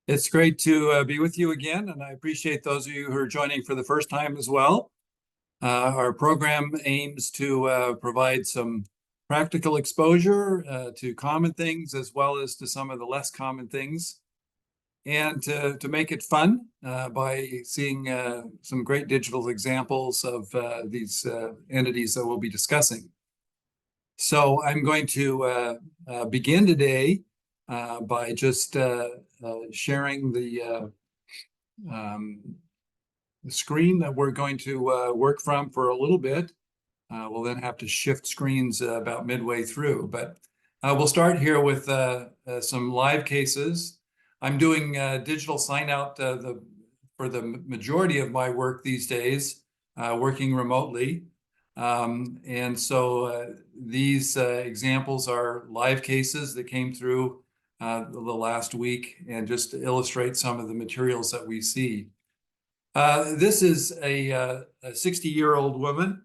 It's great to be with you again, and I appreciate those of you who are joining for the first time as well. Our program aims to provide some practical exposure to common things as well as to some of the less common things, and to make it fun by seeing some great digital examples of these entities that we'll be discussing. So I'm going to begin today by just sharing the screen that we're going to work from for a little bit. We'll then have to shift screens about midway through, but we'll start here with some live cases. I'm doing digital sign out for the majority of my work these days, working remotely. And so these examples are live cases that came through the last week, and just to illustrate some of the materials that we see. This is a 60-year-old woman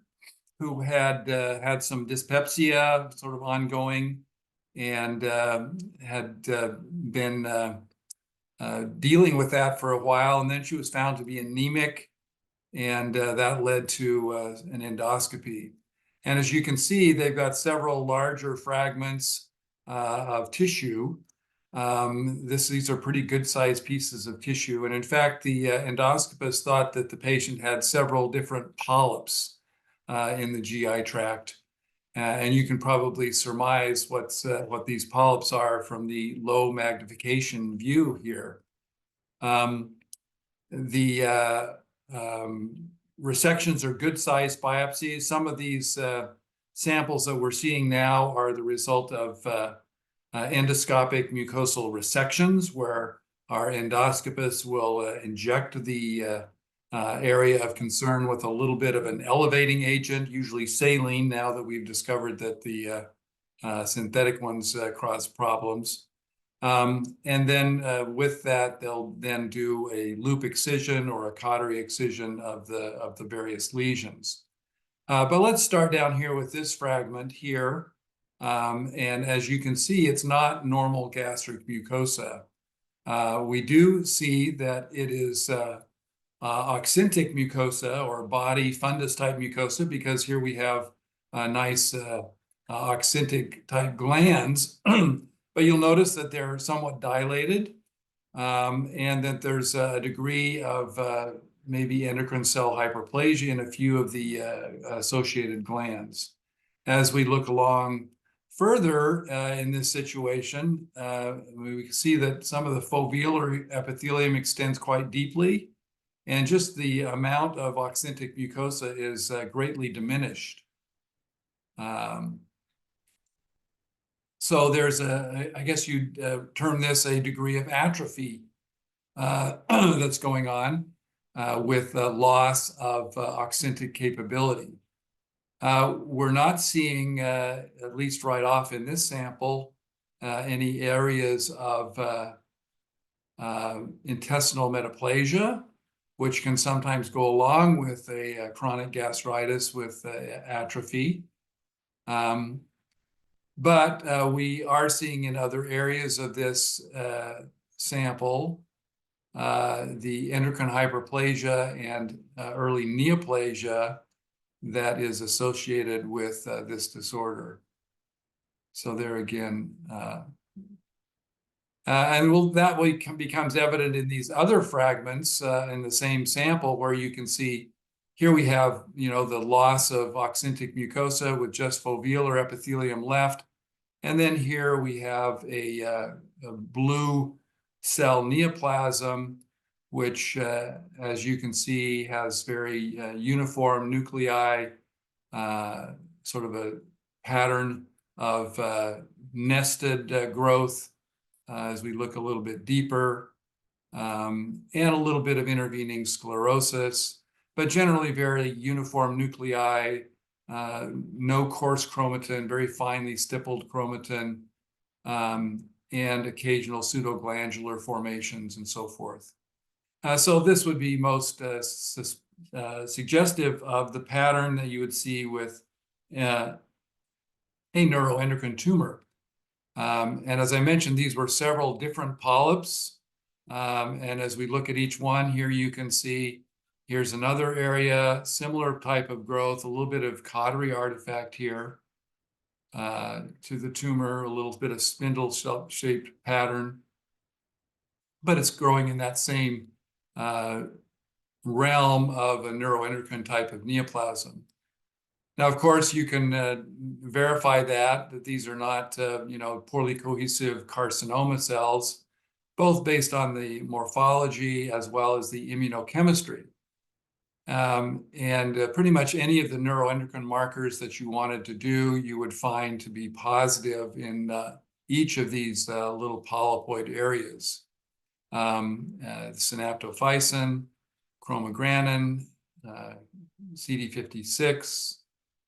who had had some dyspepsia sort of ongoing, and had been dealing with that for a while, and then she was found to be anemic, and that led to an endoscopy. And as you can see, they've got several larger fragments of tissue. These are pretty good-sized pieces of tissue. And in fact, the endoscopist thought that the patient had several different polyps in the GI tract. And you can probably surmise what these polyps are from the low magnification view here. Resections are good-sized biopsies. Some of these samples that we're seeing now are the result of endoscopic mucosal resections, where our endoscopists will inject the area of concern with a little bit of an elevating agent, usually saline, now that we've discovered that the synthetic ones cause problems. And then with that, they'll then do a loop excision or a cautery excision of the various lesions. But let's start down here with this fragment here. And as you can see, it's not normal gastric mucosa. We do see that it is oxyntic mucosa, or body fundus type mucosa, because here we have nice oxyntic type glands. But you'll notice that they're somewhat dilated, and that there's a degree of maybe endocrine cell hyperplasia in a few of the associated glands. As we look along further in this situation, we can see that some of the foveolar epithelium extends quite deeply, and just the amount of oxyntic mucosa is greatly diminished. So there's I guess you'd term this a degree of atrophy that's going on with loss of oxyntic capability. We're not seeing, at least right off in this sample, any areas of intestinal metaplasia, which can sometimes go along with a chronic gastritis with atrophy. But we are seeing in other areas of this sample the endocrine hyperplasia and early neoplasia that is associated with this disorder. So there again, that becomes evident in these other fragments in the same sample, where you can see here we have, the loss of oxyntic mucosa with just foveolar epithelium left. And then here we have a blue cell neoplasm, which, as you can see, has very uniform nuclei, sort of a pattern of nested growth as we look a little bit deeper, and a little bit of intervening sclerosis, but generally very uniform nuclei, no coarse chromatin, very finely stippled chromatin, and occasional pseudoglandular formations and so forth. So this would be most suggestive of the pattern that you would see with a neuroendocrine tumor. And as I mentioned, these were several different polyps And as we look at each one here, you can see here's another area, similar type of growth, a little bit of cautery artifact here to the tumor, a little bit of spindle-shaped pattern, but it's growing in that same realm of a neuroendocrine type of neoplasm. Now, of course, you can verify that these are not, poorly cohesive carcinoma cells, both based on the morphology as well as the immunochemistry. Pretty much any of the neuroendocrine markers that you wanted to do, you would find to be positive in each of these little polypoid areas. Synaptophysin, chromogranin, CD56,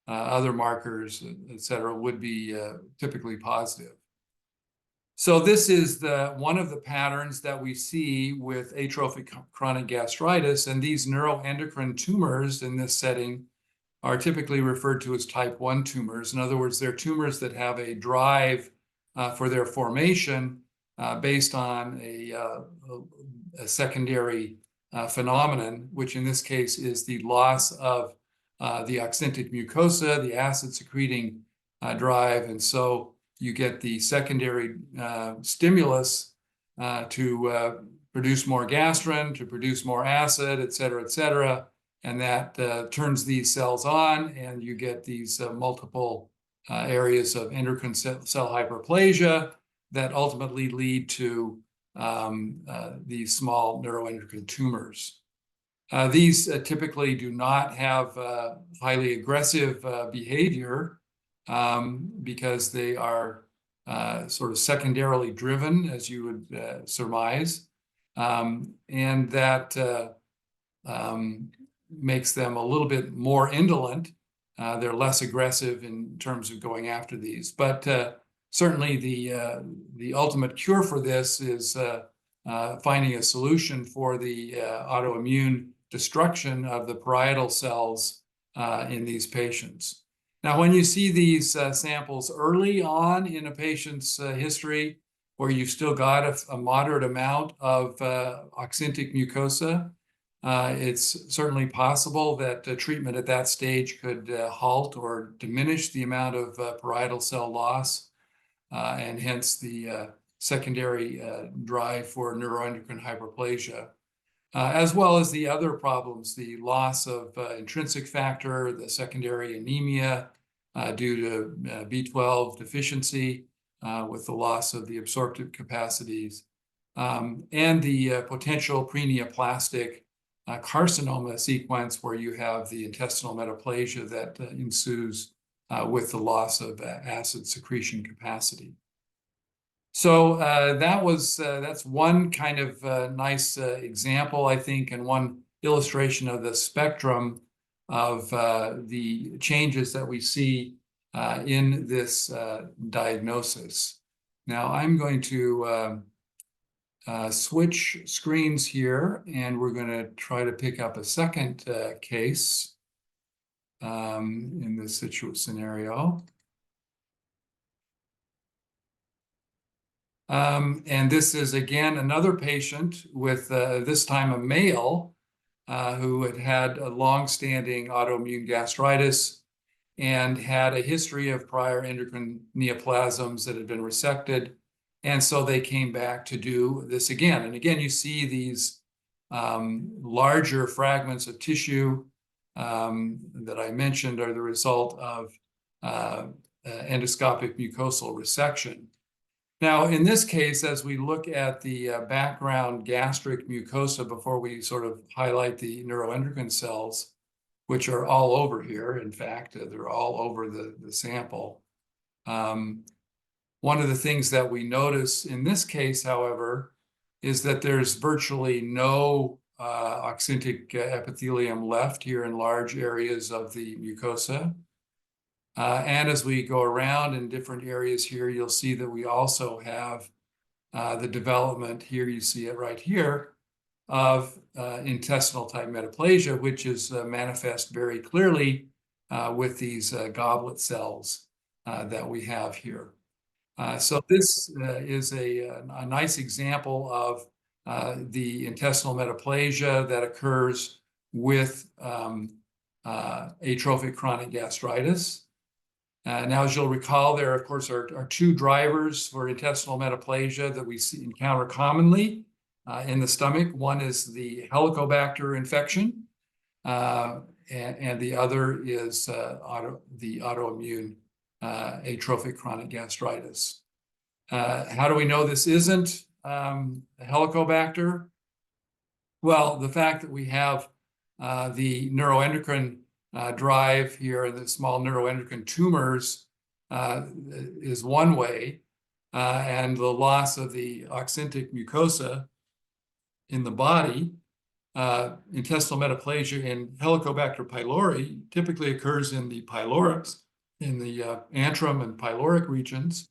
other markers, et cetera, would be typically positive. So this is one of the patterns that we see with atrophic chronic gastritis, and these neuroendocrine tumors in this setting are typically referred to as type 1 tumors. In other words, they're tumors that have a drive for their formation based on a secondary phenomenon, which in this case is the loss of the oxyntic mucosa, the acid-secreting drive, and so you get the secondary stimulus to produce more gastrin, to produce more acid, et cetera, and that turns these cells on, and you get these multiple areas of endocrine cell hyperplasia that ultimately lead to these small neuroendocrine tumors. These typically do not have highly aggressive behavior because they are sort of secondarily driven, as you would surmise, and that makes them a little bit more indolent. They're less aggressive in terms of going after these, but certainly the ultimate cure for this is finding a solution for the autoimmune destruction of the parietal cells in these patients. Now, when you see these samples early on in a patient's history, where you've still got a moderate amount of oxyntic mucosa, it's certainly possible that treatment at that stage could halt or diminish the amount of parietal cell loss, and hence the secondary drive for neuroendocrine hyperplasia, as well as the other problems, the loss of intrinsic factor, the secondary anemia due to B12 deficiency with the loss of the absorptive capacities, and the potential preneoplastic carcinoma sequence where you have the intestinal metaplasia that ensues with the loss of acid secretion capacity. So that's one kind of nice example, I think, and one illustration of the spectrum of the changes that we see in this diagnosis. Now I'm going to switch screens here, and we're going to try to pick up a second case in this scenario. And this is, again, another patient with, this time, a male who had had a long-standing autoimmune gastritis and had a history of prior endocrine neoplasms that had been resected. And so they came back to do this again. And again, you see these larger fragments of tissue that I mentioned are the result of endoscopic mucosal resection. Now, in this case, as we look at the background gastric mucosa before we sort of highlight the neuroendocrine cells, which are all over here, in fact, they're all over the sample. One of the things that we notice in this case, however, is that there's virtually no oxyntic epithelium left here in large areas of the mucosa. And as we go around in different areas here, you'll see that we also have the development here, you see it right here, of intestinal type metaplasia, which is manifest very clearly with these goblet cells that we have here. So this is a nice example of the intestinal metaplasia that occurs with atrophic chronic gastritis. Now, as you'll recall, there, of course, are two drivers for intestinal metaplasia that we encounter commonly in the stomach. One is the Helicobacter infection, and the other is the autoimmune atrophic chronic gastritis. How do we know this isn't Helicobacter? Well, the fact that we have the neuroendocrine drive here, the small neuroendocrine tumors, is one way, and the loss of the oxyntic mucosa in the body. Intestinal metaplasia in Helicobacter pylori typically occurs in the pylorus, in the antrum and pyloric regions,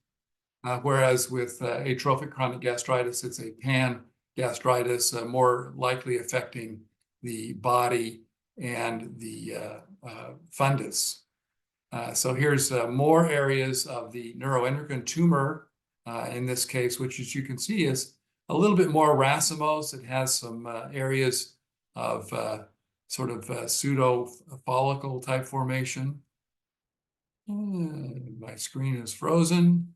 whereas with atrophic chronic gastritis, it's a pan-gastritis, more likely affecting the body and the fundus. So here's more areas of the neuroendocrine tumor in this case, which, as you can see, is a little bit more racemose. It has some areas of sort of pseudo follicle type formation. My screen is frozen.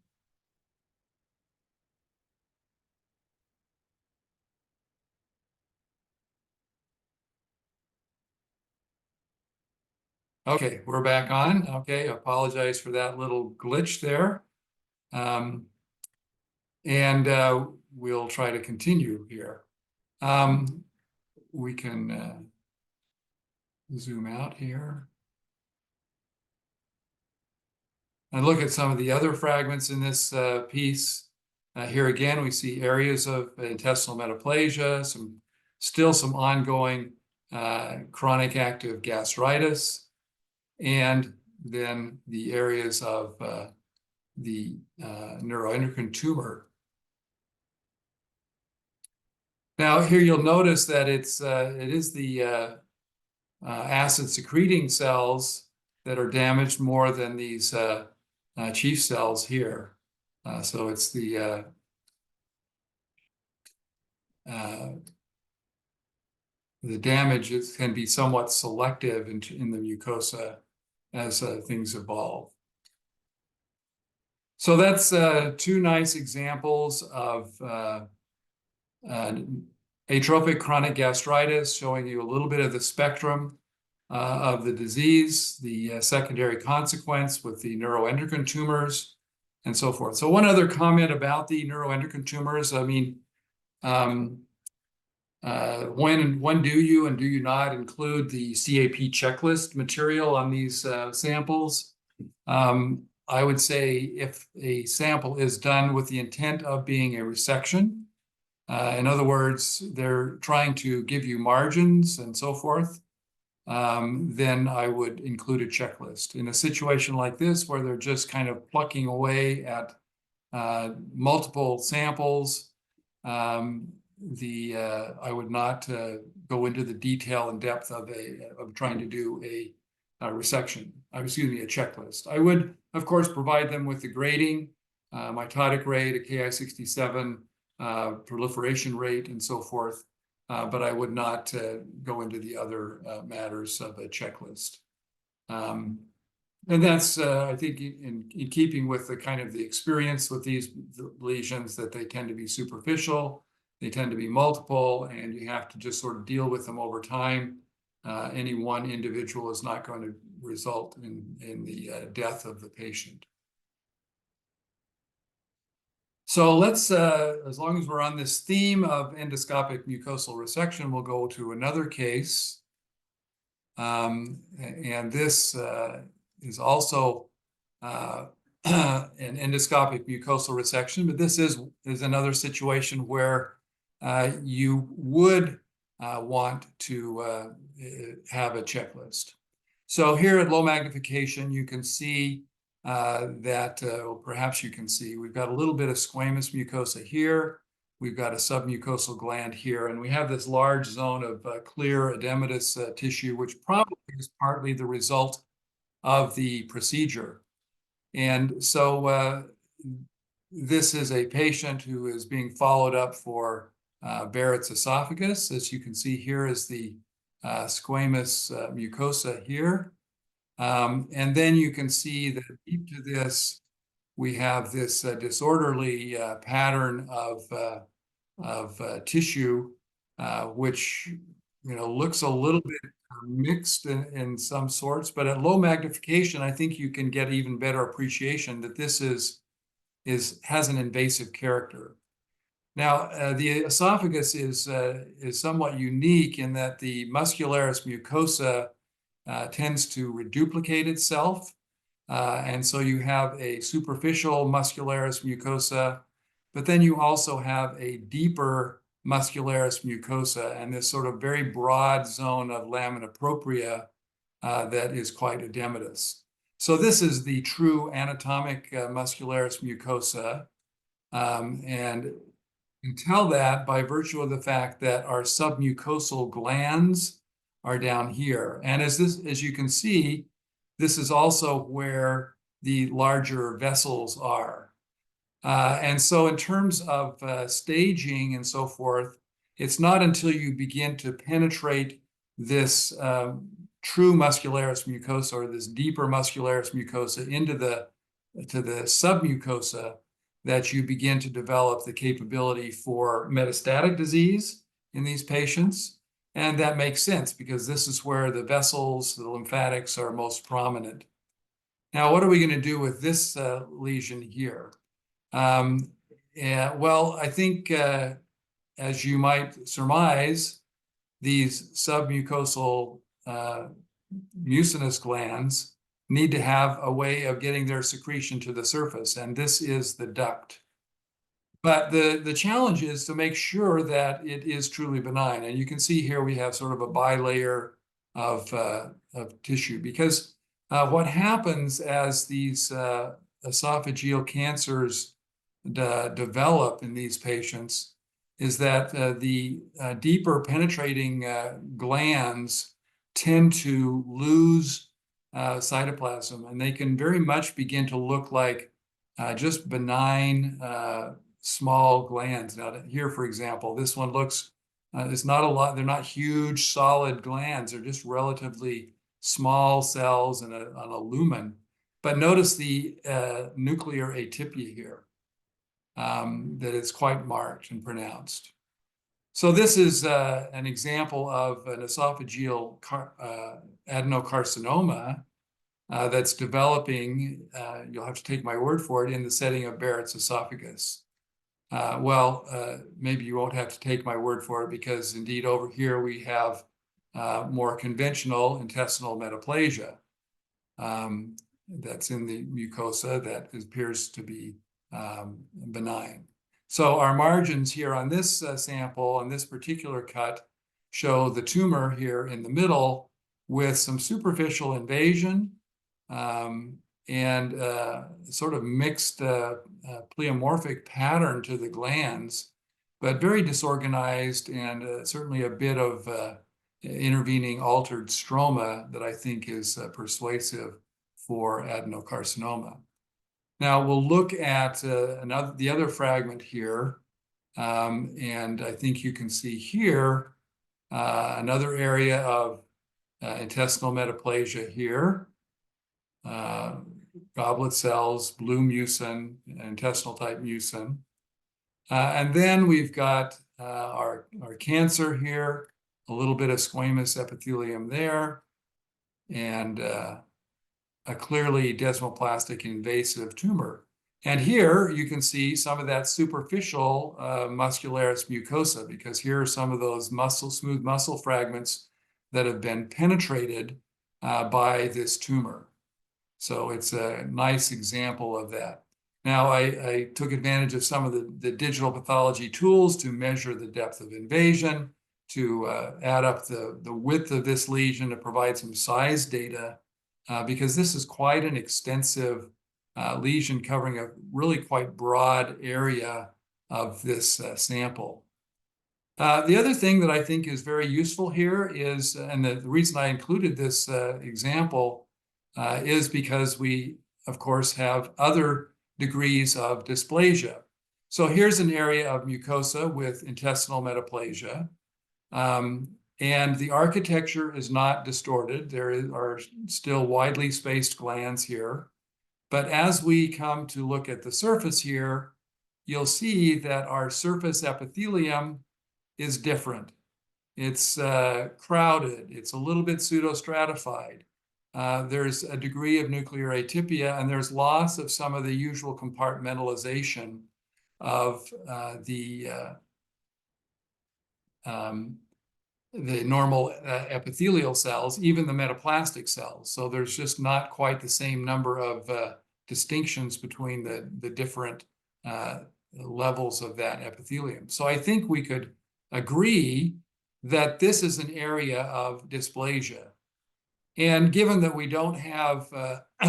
Okay, we're back on. Okay, apologize for that little glitch there. And we'll try to continue here. We can zoom out here and look at some of the other fragments in this piece. Here again, we see areas of intestinal metaplasia, still some ongoing chronic active gastritis, and then the areas of the neuroendocrine tumor. Now, here you'll notice that it is the acid secreting cells that are damaged more than these chief cells here. So it's the damage can be somewhat selective in the mucosa as things evolve. So that's two nice examples of atrophic chronic gastritis, showing you a little bit of the spectrum of the disease, the secondary consequence with the neuroendocrine tumors, and so forth. So one other comment about the neuroendocrine tumors, I mean, when do you and do you not include the CAP checklist material on these samples? I would say if a sample is done with the intent of being a resection, in other words, they're trying to give you margins and so forth, then I would include a checklist. In a situation like this, where they're just kind of plucking away at multiple samples, I would not go into the detail and depth of trying to do a resection. Excuse me, a checklist. I would, of course, provide them with the grading, mitotic rate, a Ki-67, proliferation rate, and so forth. But I would not go into the other matters of a checklist. And that's, I think, in keeping with the kind of the experience with these lesions, that they tend to be superficial, they tend to be multiple, and you have to just sort of deal with them over time. Any one individual is not going to result in the death of the patient. So let's, as long as we're on this theme of endoscopic mucosal resection, we'll go to another case. And this is also an endoscopic mucosal resection, but this is another situation where you would want to have a checklist. So here at low magnification, you can see that, or perhaps you can see, we've got a little bit of squamous mucosa here. We've got a submucosal gland here, and we have this large zone of clear edematous tissue, which probably is partly the result of the procedure. And so this is a patient who is being followed up for Barrett's esophagus. As you can see, here is the squamous mucosa here. And then you can see that deep to this, we have this disorderly pattern of tissue, which looks a little bit mixed in some sorts, but at low magnification, I think you can get even better appreciation that this has an invasive character. Now, the esophagus is somewhat unique in that the muscularis mucosa tends to reduplicate itself. And so you have a superficial muscularis mucosa, but then you also have a deeper muscularis mucosa and this sort of very broad zone of lamina propria that is quite edematous. So this is the true anatomic muscularis mucosa. And you can tell that by virtue of the fact that our submucosal glands are down here. And as you can see, this is also where the larger vessels are. And so in terms of staging and so forth, it's not until you begin to penetrate this true muscularis mucosa or this deeper muscularis mucosa into the submucosa that you begin to develop the capability for metastatic disease in these patients. And that makes sense because this is where the vessels, the lymphatics are most prominent. Now, what are we going to do with this lesion here? Well, I think, as you might surmise, these submucosal mucinous glands need to have a way of getting their secretion to the surface, and this is the duct. But the challenge is to make sure that it is truly benign. And you can see here we have sort of a bilayer of tissue, because what happens as these esophageal cancers develop in these patients is that the deeper penetrating glands tend to lose cytoplasm, and they can very much begin to look like just benign small glands. Now here, for example, this one looks, it's not a lot, they're not huge solid glands, they're just relatively small cells on a lumen. But notice the nuclear atypia here, that is quite marked and pronounced. So this is an example of an esophageal adenocarcinoma that's developing, you'll have to take my word for it, in the setting of Barrett's esophagus. Maybe you won't have to take my word for it, because indeed over here we have more conventional intestinal metaplasia that's in the mucosa that appears to be benign. So our margins here on this sample, on this particular cut, show the tumor here in the middle with some superficial invasion and sort of mixed pleomorphic pattern to the glands, but very disorganized, and certainly a bit of intervening altered stroma that I think is persuasive for adenocarcinoma. Now we'll look at the other fragment here, and I think you can see here another area of intestinal metaplasia here. Goblet cells, blue mucin, intestinal type mucin. And then we've got our cancer here, a little bit of squamous epithelium there, and a clearly desmoplastic invasive tumor. And here you can see some of that superficial muscularis mucosa, because here are some of those smooth muscle fragments that have been penetrated by this tumor. So it's a nice example of that. Now, I took advantage of some of the digital pathology tools to measure the depth of invasion, to add up the width of this lesion, to provide some size data, because this is quite an extensive lesion covering a really quite broad area of this sample. The other thing that I think is very useful here is, and the reason I included this example is because we, of course, have other degrees of dysplasia. So here's an area of mucosa with intestinal metaplasia. And the architecture is not distorted. There are still widely spaced glands here. But as we come to look at the surface here, you'll see that our surface epithelium is different. It's crowded. It's a little bit pseudostratified. There's a degree of nuclear atypia, and there's loss of some of the usual compartmentalization of the normal epithelial cells, even the metaplastic cells. So there's just not quite the same number of distinctions between the different levels of that epithelium. So I think we could agree that this is an area of dysplasia. And given that we don't have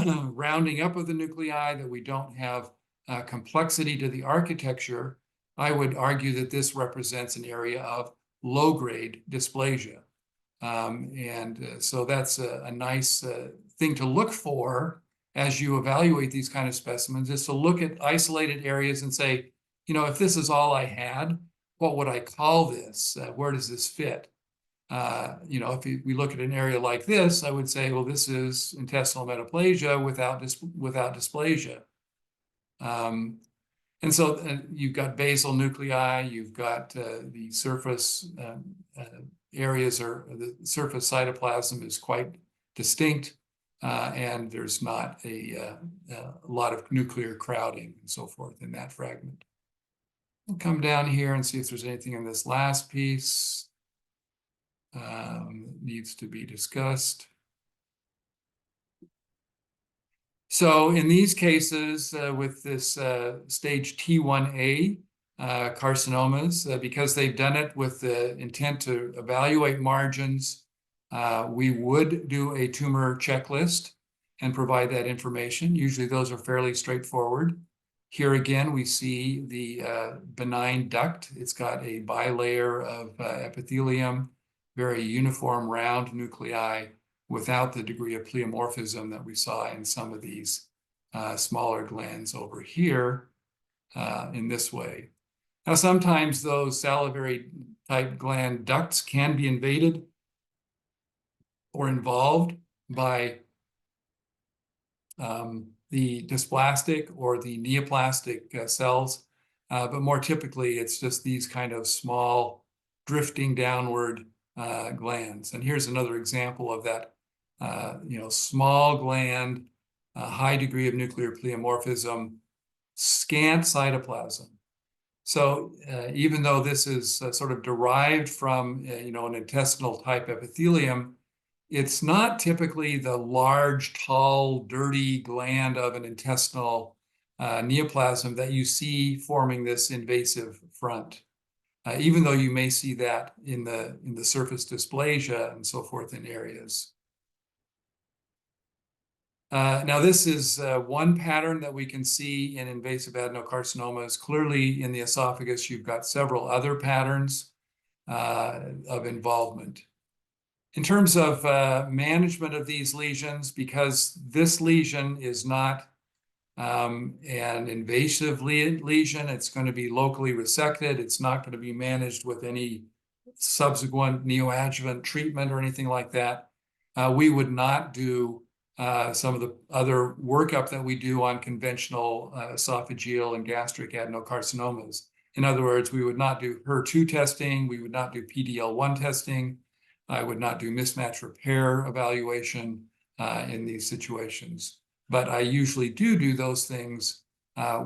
rounding up of the nuclei, that we don't have complexity to the architecture, I would argue that this represents an area of low-grade dysplasia. So that's a nice thing to look for as you evaluate these kind of specimens, is to look at isolated areas and say, you know, if this is all I had, what would I call this? Where does this fit? You know, if we look at an area like this, I would say, well, this is intestinal metaplasia without dysplasia. And so you've got basal nuclei, you've got the surface areas, or the surface cytoplasm is quite distinct, and there's not a lot of nuclear crowding and so forth in that fragment. We'll come down here and see if there's anything in this last piece needs to be discussed. So in these cases, with this stage T1A carcinomas, because they've done it with the intent to evaluate margins, we would do a tumor checklist and provide that information. Usually those are fairly straightforward. Here again, we see the benign duct. It's got a bilayer of epithelium, very uniform round nuclei, without the degree of pleomorphism that we saw in some of these smaller glands over here in this way. Now, sometimes those salivary type gland ducts can be invaded or involved by the dysplastic or the neoplastic cells, but more typically, it's just these kind of small drifting downward glands. And here's another example of that, you know, small gland, high degree of nuclear pleomorphism, scant cytoplasm. So even though this is sort of derived from, you know, an intestinal type epithelium, it's not typically the large, tall, dirty gland of an intestinal neoplasm that you see forming this invasive front. Even though you may see that in the surface dysplasia and so forth in areas. Now, this is one pattern that we can see in invasive adenocarcinomas. Clearly, in the esophagus, you've got several other patterns of involvement. In terms of management of these lesions, because this lesion is not an invasive lesion, it's going to be locally resected. It's not going to be managed with any subsequent neoadjuvant treatment or anything like that. We would not do some of the other workup that we do on conventional esophageal and gastric adenocarcinomas. In other words, we would not do HER2 testing. We would not do PD-L1 testing. I would not do mismatch repair evaluation in these situations. But I usually do those things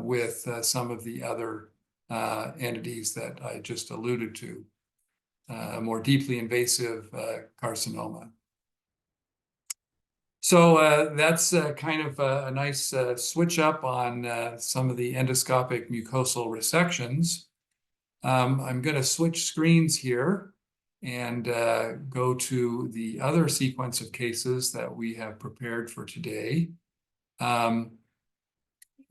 with some of the other entities that I just alluded to, a more deeply invasive carcinoma. So that's kind of a nice switch up on some of the endoscopic mucosal resections. I'm going to switch screens here and go to the other sequence of cases that we have prepared for today. And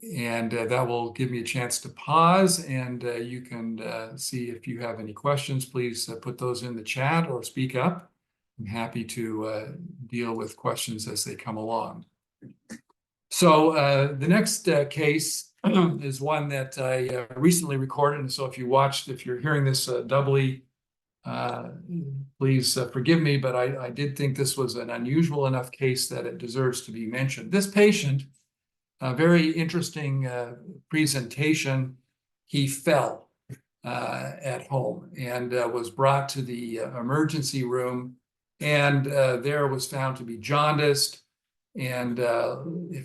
that will give me a chance to pause, and you can see if you have any questions. Please put those in the chat or speak up. I'm happy to deal with questions as they come along. So the next case is one that I recently recorded. And so if you're hearing this doubly, please forgive me, but I did think this was an unusual enough case that it deserves to be mentioned. This patient, a very interesting presentation, he fell at home and was brought to the emergency room, and there was found to be jaundiced, and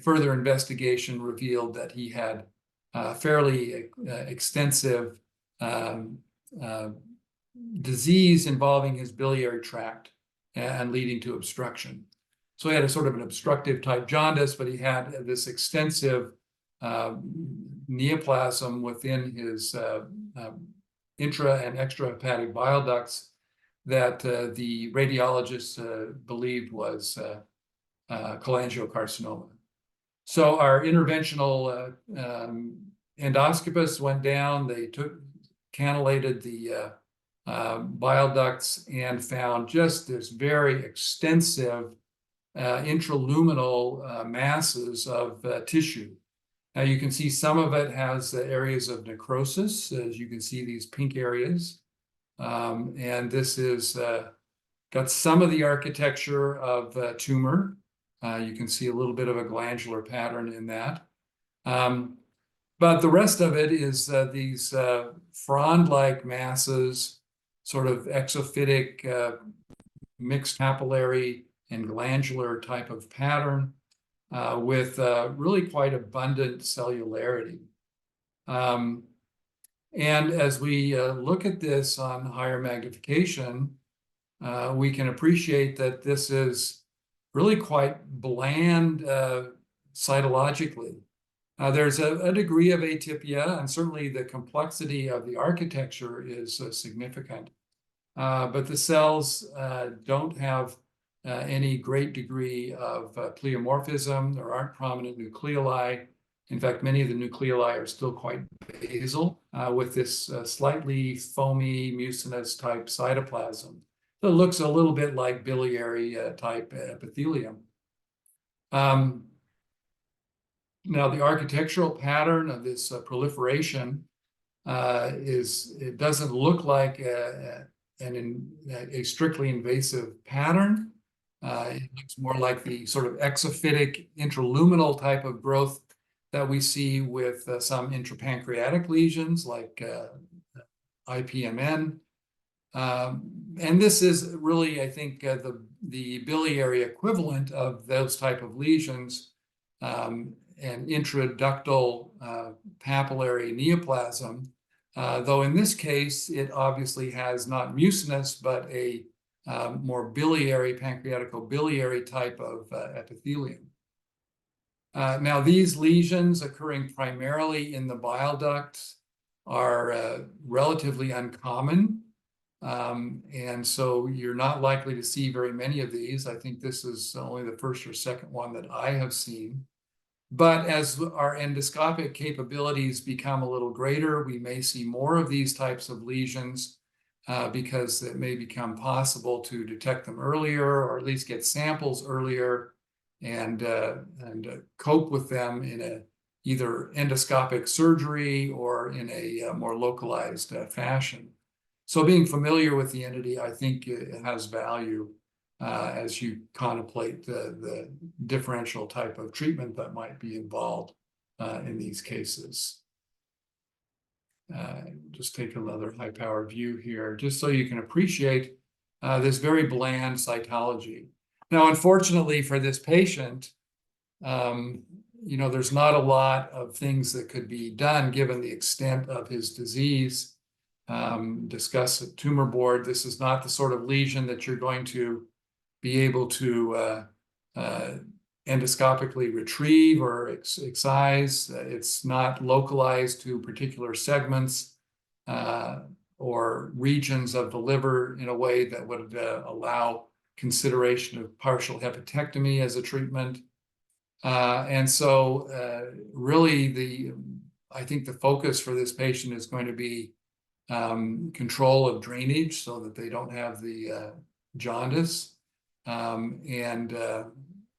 further investigation revealed that he had fairly extensive disease involving his biliary tract and leading to obstruction. So he had a sort of an obstructive type jaundice, but he had this extensive neoplasm within his intra and extrahepatic bile ducts that the radiologists believed was cholangiocarcinoma. So our interventional endoscopists went down, they cannulated the bile ducts and found just this very extensive intraluminal masses of tissue. Now you can see some of it has areas of necrosis, as you can see these pink areas. And this is got some of the architecture of tumor. You can see a little bit of a glandular pattern in that. But the rest of it is these frond-like masses, sort of exophytic, mixed papillary and glandular type of pattern with really quite abundant cellularity. And as we look at this on higher magnification, we can appreciate that this is really quite bland cytologically. There's a degree of atypia, and certainly the complexity of the architecture is significant. But the cells don't have any great degree of pleomorphism. There aren't prominent nucleoli. In fact, many of the nucleoli are still quite basal with this slightly foamy, mucinous type cytoplasm. So it looks a little bit like biliary type epithelium. Now, the architectural pattern of this proliferation it doesn't look like a strictly invasive pattern. It looks more like the sort of exophytic intraluminal type of growth that we see with some intrapancreatic lesions like IPMN. And this is really, I think, the biliary equivalent of those type of lesions, an intraductal papillary neoplasm, though in this case, it obviously has not mucinous, but a more biliary, pancreatico-biliary type of epithelium. Now, these lesions occurring primarily in the bile ducts are relatively uncommon. And so you're not likely to see very many of these. I think this is only the first or second one that I have seen. But as our endoscopic capabilities become a little greater, we may see more of these types of lesions because it may become possible to detect them earlier, or at least get samples earlier, and cope with them in either endoscopic surgery or in a more localized fashion. So being familiar with the entity, I think it has value as you contemplate the differential type of treatment that might be involved in these cases. Just take another high-power view here, just so you can appreciate this very bland cytology. Now, unfortunately for this patient, there's not a lot of things that could be done given the extent of his disease. Discuss a tumor board. This is not the sort of lesion that you're going to be able to endoscopically retrieve or excise. It's not localized to particular segments or regions of the liver in a way that would allow consideration of partial hepatectomy as a treatment. And so really I think the focus for this patient is going to be control of drainage so that they don't have the jaundice, and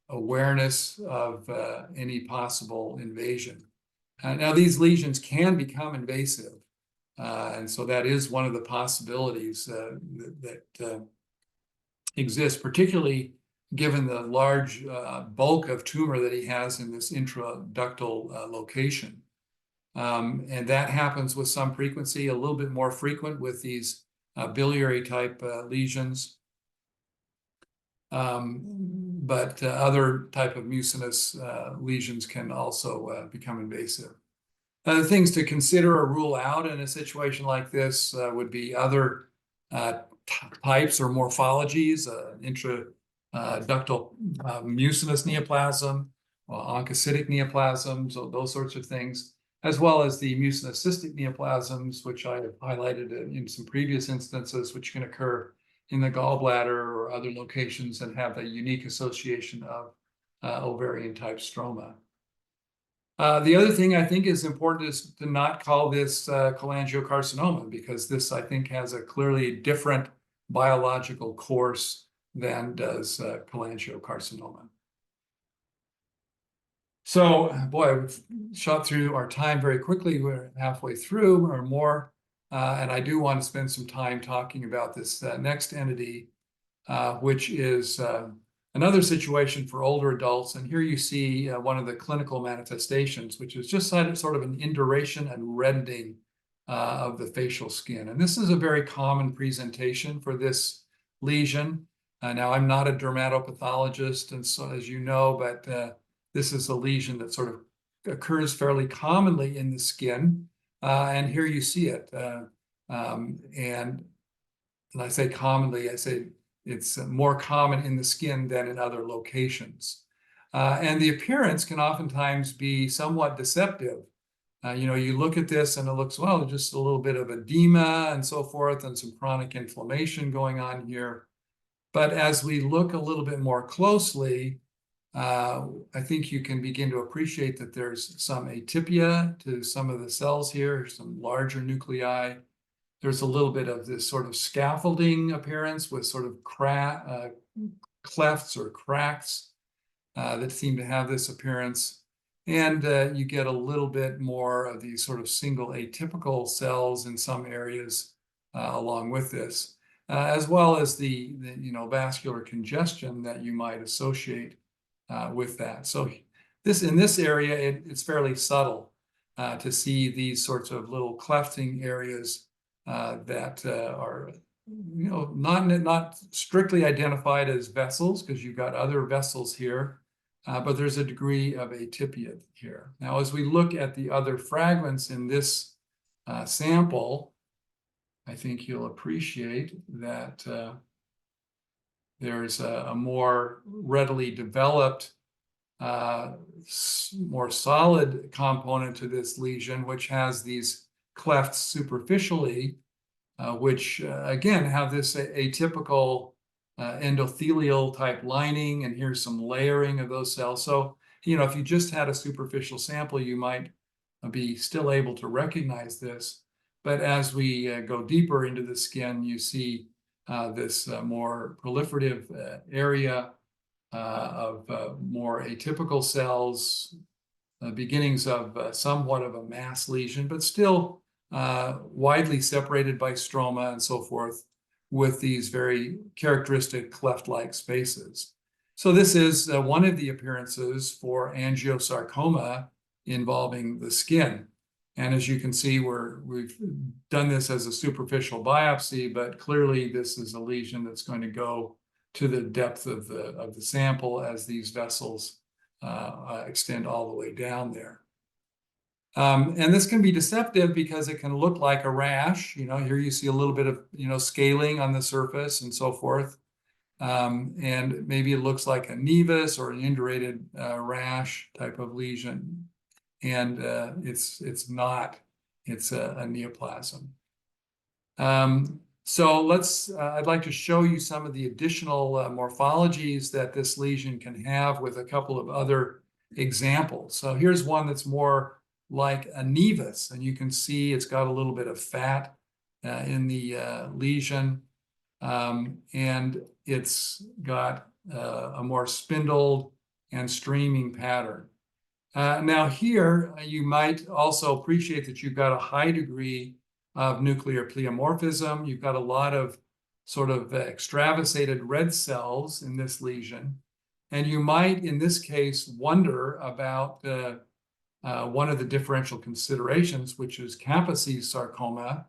awareness of any possible invasion. Now, these lesions can become invasive, and so that is one of the possibilities that exist, particularly given the large bulk of tumor that he has in this intraductal location. And that happens with some frequency, a little bit more frequent with these biliary type lesions. But other type of mucinous lesions can also become invasive. Other things to consider or rule out in a situation like this would be other types or morphologies, intraductal mucinous neoplasm, oncocytic neoplasms, so those sorts of things, as well as the mucinous cystic neoplasms, which I have highlighted in some previous instances, which can occur in the gallbladder or other locations and have a unique association of ovarian type stroma. The other thing I think is important is to not call this cholangiocarcinoma, because this, I think, has a clearly different biological course than does cholangiocarcinoma. So, boy, we've shot through our time very quickly. We're halfway through or more. And I do want to spend some time talking about this next entity, which is another situation for older adults. And here you see one of the clinical manifestations, which is just sort of an induration and reddening of the facial skin. And this is a very common presentation for this lesion. Now, I'm not a dermatopathologist, and so, as you know, but this is a lesion that sort of occurs fairly commonly in the skin. And here you see it. And I say commonly, I say it's more common in the skin than in other locations. And the appearance can oftentimes be somewhat deceptive. You look at this and it looks, well, just a little bit of edema and so forth, and some chronic inflammation going on here. But as we look a little bit more closely, I think you can begin to appreciate that there's some atypia to some of the cells here, some larger nuclei. There's a little bit of this sort of scaffolding appearance with sort of clefts or cracks that seem to have this appearance. And you get a little bit more of these sort of single atypical cells in some areas along with this, as well as the vascular congestion that you might associate with that. So in this area, it's fairly subtle to see these sorts of little clefting areas that are not strictly identified as vessels, because you've got other vessels here, but there's a degree of atypia here. Now, as we look at the other fragments in this sample, I think you'll appreciate that there's a more readily developed, more solid component to this lesion, which has these clefts superficially, which again have this atypical endothelial type lining, and here's some layering of those cells. So, if you just had a superficial sample, you might be still able to recognize this. But as we go deeper into the skin, you see this more proliferative area of more atypical cells, beginnings of somewhat of a mass lesion, but still widely separated by stroma and so forth, with these very characteristic cleft-like spaces. So this is one of the appearances for angiosarcoma involving the skin. And as you can see, we've done this as a superficial biopsy, but clearly this is a lesion that's going to go to the depth of the sample as these vessels extend all the way down there. And this can be deceptive because it can look like a rash. Here you see a little bit of scaling on the surface and so forth. And maybe it looks like a nevus or an indurated rash type of lesion. And it's not. It's a neoplasm. So I'd like to show you some of the additional morphologies that this lesion can have with a couple of other examples. So here's one that's more like a nevus, and you can see it's got a little bit of fat in the lesion, and it's got a more spindled and streaming pattern. Now here, you might also appreciate that you've got a high degree of nuclear pleomorphism. You've got a lot of sort of extravasated red cells in this lesion. And you might, in this case, wonder about one of the differential considerations, which is Kaposi's sarcoma,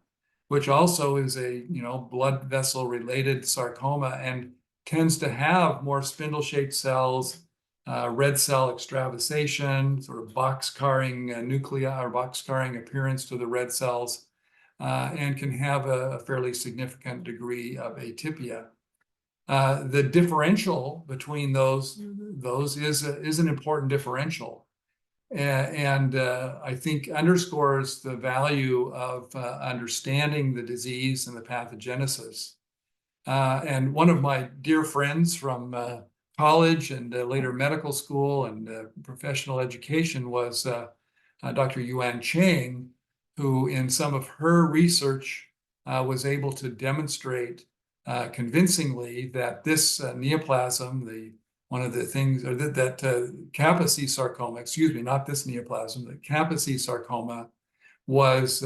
which also is a blood vessel related sarcoma and tends to have more spindle-shaped cells, red cell extravasation, sort of box-carring nuclei or box-carring appearance to the red cells, and can have a fairly significant degree of atypia. The differential between those is an important differential, and I think underscores the value of understanding the disease and the pathogenesis. And one of my dear friends from college and later medical school and professional education was Dr. Yuan Chang, who in some of her research was able to demonstrate convincingly that this neoplasm, one of the things, or that Kaposi sarcoma, excuse me, not this neoplasm, the Kaposi sarcoma was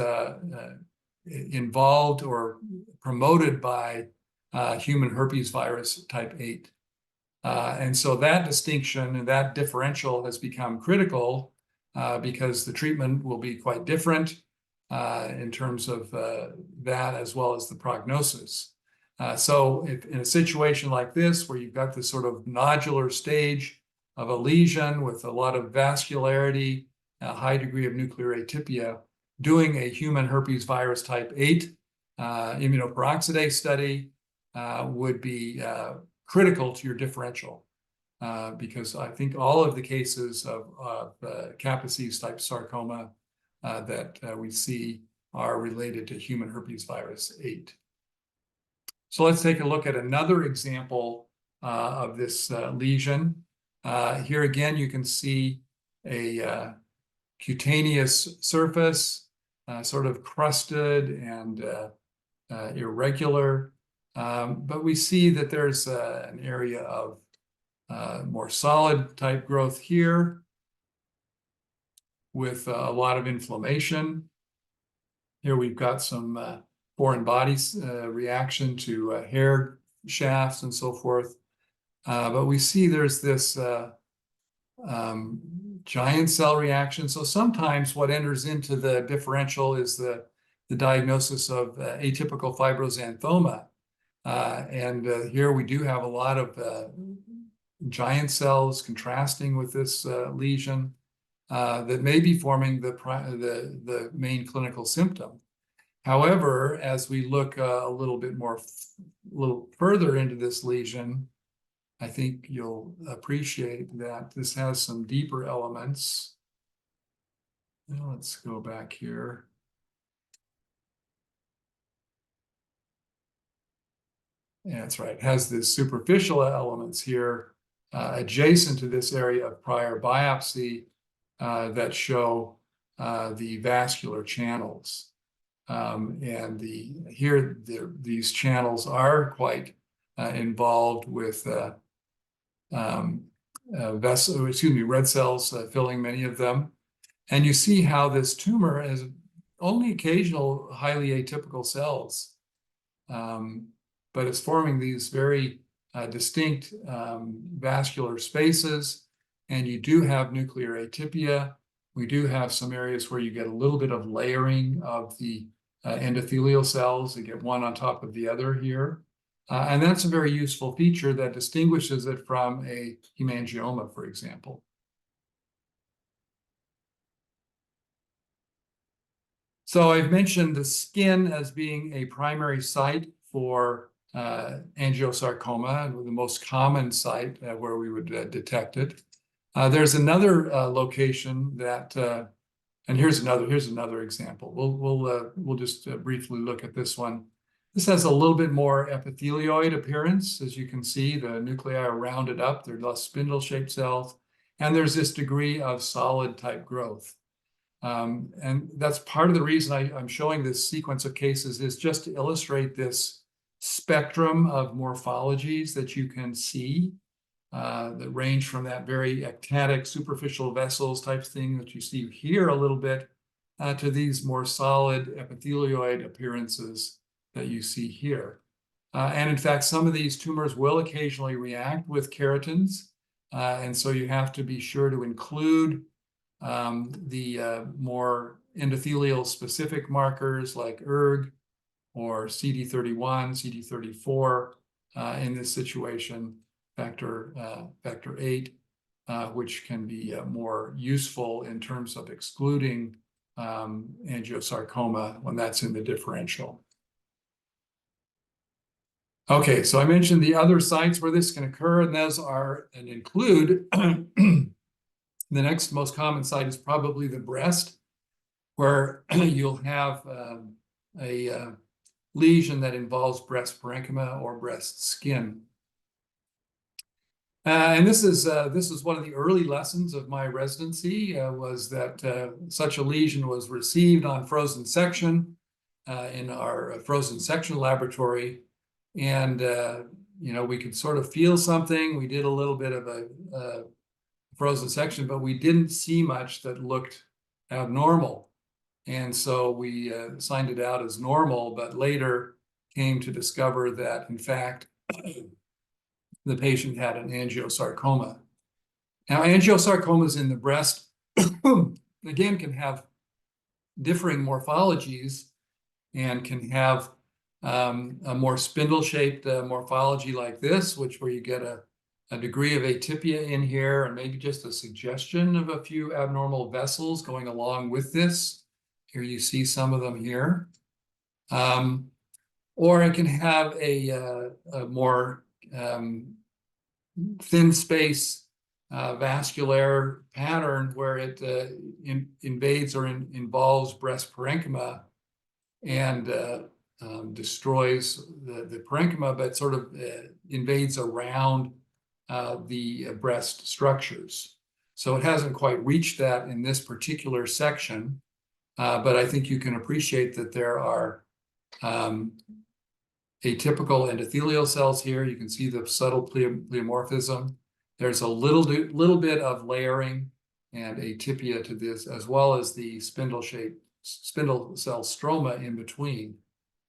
involved or promoted by human herpes virus type 8. And so that distinction and that differential has become critical because the treatment will be quite different in terms of that as well as the prognosis. So if in a situation like this, where you've got this sort of nodular stage of a lesion with a lot of vascularity, a high degree of nuclear atypia, doing a human herpes virus type 8 immunoperoxidase study would be critical to your differential, because I think all of the cases of Kaposi's type sarcoma that we see are related to human herpes virus 8. So let's take a look at another example of this lesion. Here again, you can see a cutaneous surface, sort of crusted and irregular. But we see that there's an area of more solid type growth here with a lot of inflammation. Here we've got some foreign body reaction to hair shafts and so forth. But we see there's this giant cell reaction. So sometimes what enters into the differential is the diagnosis of atypical fibroxanthoma. And here we do have a lot of giant cells contrasting with this lesion that may be forming the main clinical symptom. However, as we look a little further into this lesion, I think you'll appreciate that this has some deeper elements. Now let's go back here. Yeah, that's right. It has the superficial elements here adjacent to this area of prior biopsy that show the vascular channels. And these channels are quite involved with red cells filling many of them. And you see how this tumor has only occasional highly atypical cells, but it's forming these very distinct vascular spaces. And you do have nuclear atypia. We do have some areas where you get a little bit of layering of the endothelial cells. You get one on top of the other here. And that's a very useful feature that distinguishes it from a hemangioma, for example. So I've mentioned the skin as being a primary site for angiosarcoma, the most common site where we would detect it. There's another location that, and here's another example. We'll just briefly look at this one. This has a little bit more epithelioid appearance. As you can see, the nuclei are rounded up. They're less spindle-shaped cells. And there's this degree of solid type growth. And that's part of the reason I'm showing this sequence of cases is just to illustrate this spectrum of morphologies that you can see that range from that very ectatic superficial vessels type thing that you see here a little bit to these more solid epithelioid appearances that you see here. And in fact, some of these tumors will occasionally react with keratins. And so you have to be sure to include the more endothelial specific markers like ERG or CD31, CD34 in this situation, factor 8, which can be more useful in terms of excluding angiosarcoma when that's in the differential. Okay, so I mentioned the other sites where this can occur, and those are and include the next most common site is probably the breast, where you'll have a lesion that involves breast parenchyma or breast skin. And this is one of the early lessons of my residency, was that such a lesion was received on frozen section in our frozen section laboratory. And, we could sort of feel something. We did a little bit of a frozen section, but we didn't see much that looked abnormal. And so we signed it out as normal, but later came to discover that, in fact, the patient had an angiosarcoma. Now, angiosarcomas in the breast, again, can have differing morphologies and can have a more spindle-shaped morphology like this, where you get a degree of atypia in here and maybe just a suggestion of a few abnormal vessels going along with this. Here you see some of them here. Or it can have a more thin space vascular pattern where it invades or involves breast parenchyma and destroys the parenchyma, but sort of invades around the breast structures. So it hasn't quite reached that in this particular section, but I think you can appreciate that there are atypical endothelial cells here. You can see the subtle pleomorphism. There's a little bit of layering and atypia to this, as well as the spindle cell stroma in between.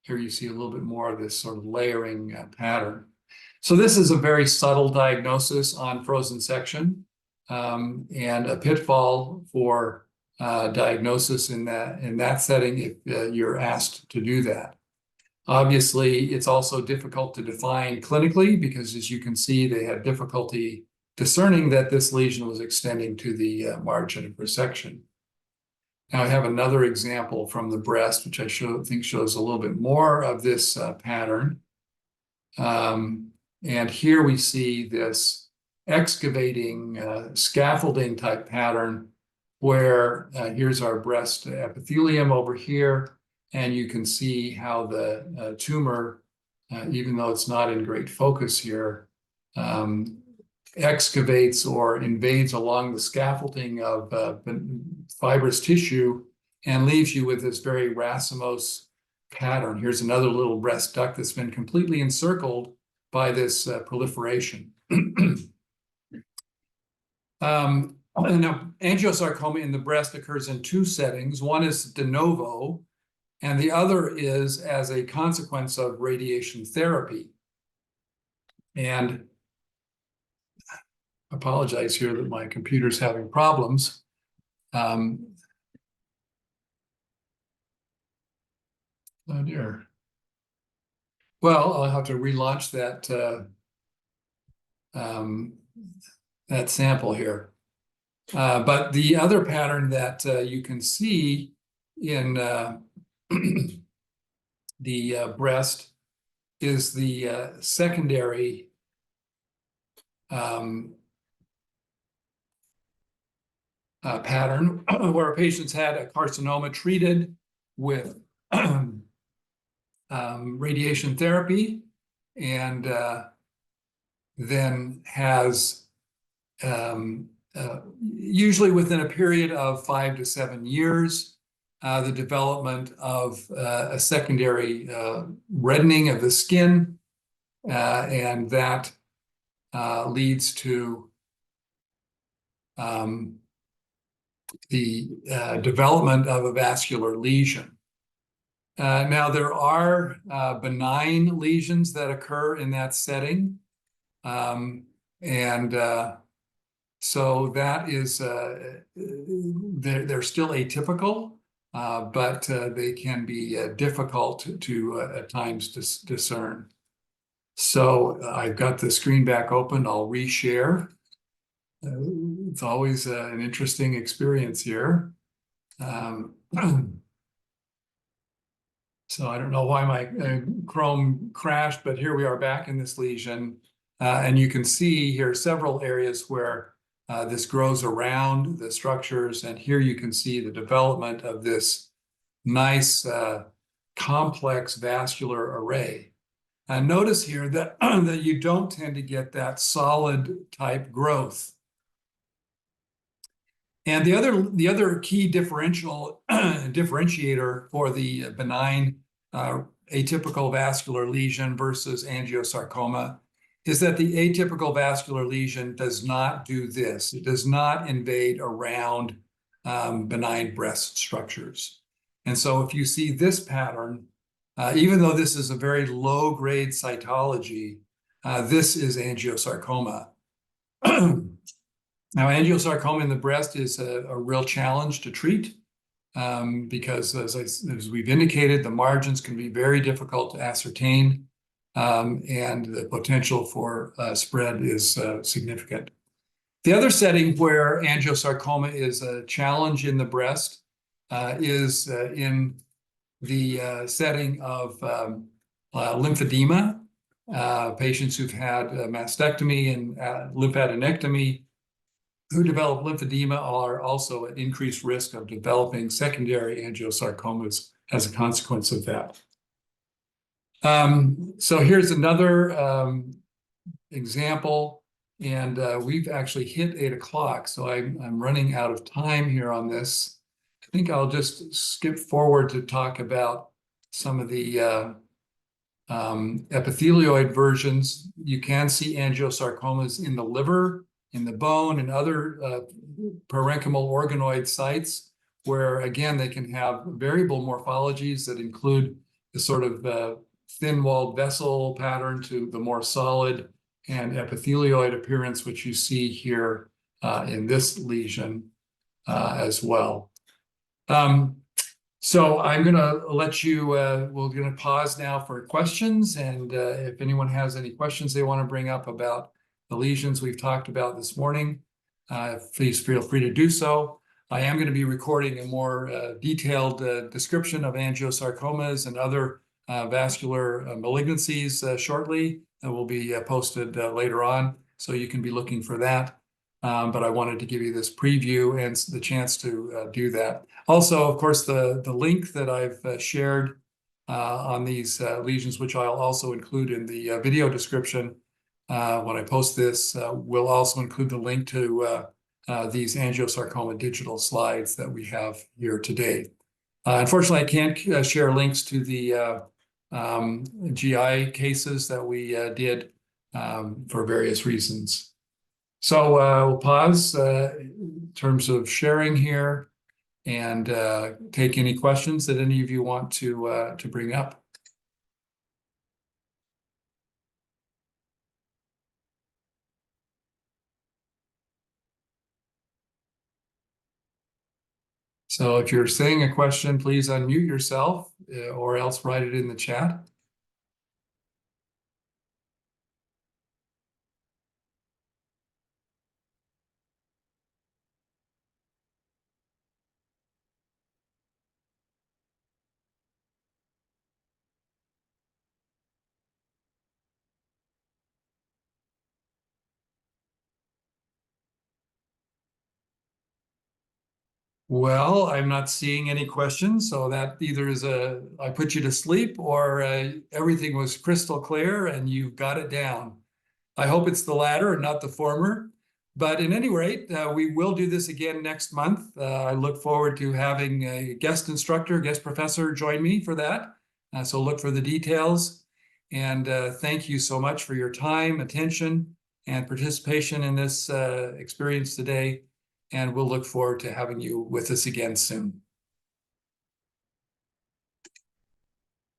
Here you see a little bit more of this sort of layering pattern. So this is a very subtle diagnosis on frozen section, and a pitfall for diagnosis in that setting if you're asked to do that. Obviously, it's also difficult to define clinically because, as you can see, they had difficulty discerning that this lesion was extending to the margin of resection. Now I have another example from the breast, which I think shows a little bit more of this pattern. And here we see this excavating scaffolding type pattern where here's our breast epithelium over here. And you can see how the tumor, even though it's not in great focus here, excavates or invades along the scaffolding of fibrous tissue and leaves you with this very racemose pattern. Here's another little breast duct that's been completely encircled by this proliferation. Now, angiosarcoma in the breast occurs in two settings. One is de novo, and the other is as a consequence of radiation therapy. And I apologize here that my computer's having problems. Oh dear. Well, I'll have to relaunch that sample here. But the other pattern that you can see in the breast is the secondary pattern where patients had a carcinoma treated with radiation therapy and then has usually within a period of 5 to 7 years, the development of a secondary reddening of the skin, and that leads to the development of a vascular lesion. Now, there are benign lesions that occur in that setting. So that is, they're still atypical, but they can be difficult to at times discern. So I've got the screen back open. I'll reshare. It's always an interesting experience here. So I don't know why my Chrome crashed, but here we are back in this lesion. And you can see here several areas where this grows around the structures. And here you can see the development of this nice complex vascular array. And notice here that, that you don't tend to get that solid type growth. And the other key differentiator for the benign atypical vascular lesion versus angiosarcoma is that the atypical vascular lesion does not do this. It does not invade around benign breast structures. And so if you see this pattern, even though this is a very low-grade cytology, this is angiosarcoma. Now, angiosarcoma in the breast is a real challenge to treat because, as we've indicated, the margins can be very difficult to ascertain, and the potential for spread is significant. The other setting where angiosarcoma is a challenge in the breast is in the setting of lymphedema. Patients who've had mastectomy and lymphadenectomy who develop lymphedema are also at increased risk of developing secondary angiosarcomas as a consequence of that. So here's another example, and we've actually hit 8 o'clock, so I'm running out of time here on this. I think I'll just skip forward to talk about some of the epithelioid versions. You can see angiosarcomas in the liver, in the bone, and other parenchymal organoid sites, where, again, they can have variable morphologies that include the sort of thin-walled vessel pattern to the more solid and epithelioid appearance, which you see here in this lesion as well. So I'm going to let you, we're going to pause now for questions. And if anyone has any questions they want to bring up about the lesions we've talked about this morning, please feel free to do so. I am going to be recording a more detailed description of angiosarcomas and other vascular malignancies shortly, that will be posted later on, so you can be looking for that. But I wanted to give you this preview and the chance to do that. Also, of course, the link that I've shared on these lesions, which I'll also include in the video description when I post this, will also include the link to these angiosarcoma digital slides that we have here today. Unfortunately, I can't share links to the GI cases that we did for various reasons. So we'll pause in terms of sharing here and take any questions that any of you want to bring up. So if you're saying a question, please unmute yourself or else write it in the chat. Well, I'm not seeing any questions, so that either is I put you to sleep, or everything was crystal clear and you've got it down. I hope it's the latter and not the former. But at any rate, we will do this again next month. I look forward to having a guest instructor, guest professor join me for that. So look for the details. And thank you so much for your time, attention, and participation in this experience today. And we'll look forward to having you with us again soon.